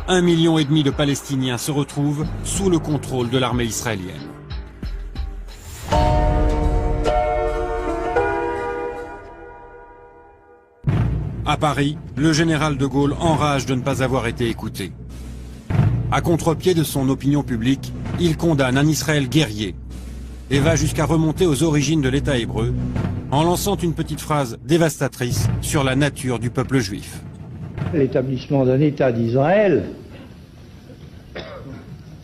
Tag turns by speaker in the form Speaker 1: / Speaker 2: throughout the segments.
Speaker 1: 1,5 million de Palestiniens se retrouvent sous le contrôle de l'armée israélienne. À Paris, le général de Gaulle enrage de ne pas avoir été écouté. À contre-pied de son opinion publique, il condamne un Israël guerrier et va jusqu'à remonter aux origines de l'État hébreu en lançant une petite phrase dévastatrice sur la nature du peuple juif.
Speaker 2: L'établissement d'un État d'Israël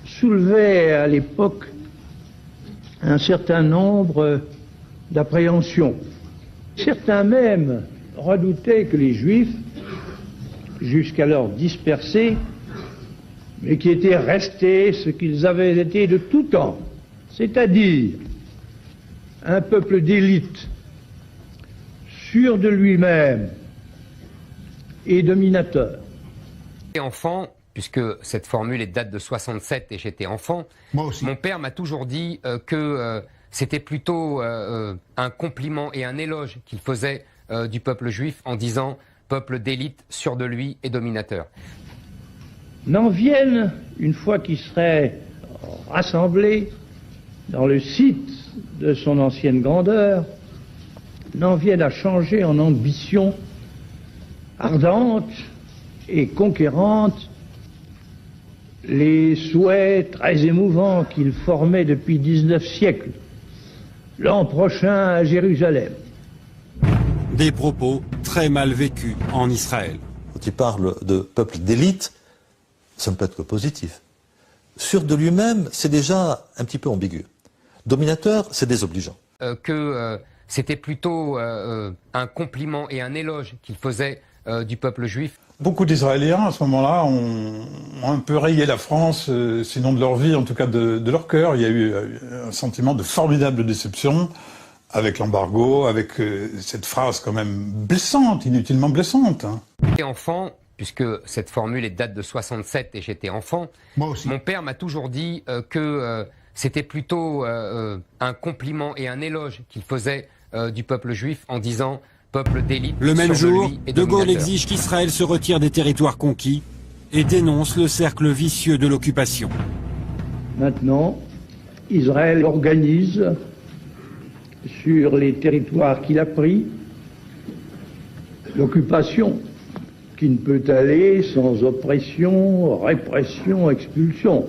Speaker 2: soulevait à l'époque un certain nombre d'appréhensions. Certains même redoutaient que les Juifs, jusqu'alors dispersés, mais qui étaient restés ce qu'ils avaient été de tout temps, c'est-à-dire un peuple d'élite, sûr de lui-même et dominateur.
Speaker 3: Enfant, puisque cette formule date de 67 et j'étais enfant, mon père m'a toujours dit que c'était plutôt un compliment et un éloge qu'il faisait du peuple juif en disant « peuple d'élite, sûr de lui et dominateur ».
Speaker 2: N'en viennent, une fois qu'ils seraient rassemblés dans le site de son ancienne grandeur, n'en viennent à changer en ambition ardente et conquérante les souhaits très émouvants qu'il formait depuis 19 siècles, l'an prochain à Jérusalem.
Speaker 1: Des propos très mal vécus en Israël.
Speaker 4: Quand il parle de peuple d'élite, ça ne peut être que positif. Sûr de lui-même, c'est déjà un petit peu ambigu. Dominateur, c'est désobligeant.
Speaker 3: C'était plutôt un compliment et un éloge qu'il faisait du peuple juif.
Speaker 5: Beaucoup d'Israéliens, à ce moment-là, ont un peu rayé la France, sinon de leur vie, en tout cas de leur cœur. Il y a eu un sentiment de formidable déception avec l'embargo, avec cette phrase quand même blessante, inutilement blessante.
Speaker 3: J'étais enfant, puisque cette formule date de 67 et j'étais enfant.
Speaker 6: Moi aussi.
Speaker 3: Mon père m'a toujours dit que c'était plutôt un compliment et un éloge qu'il faisait du peuple juif en disant « peuple d'élite ».
Speaker 1: Le même jour, De Gaulle exige qu'Israël se retire des territoires conquis et dénonce le cercle vicieux de l'occupation.
Speaker 2: Maintenant, Israël organise sur les territoires qu'il a pris l'occupation qui ne peut aller sans oppression, répression, expulsion.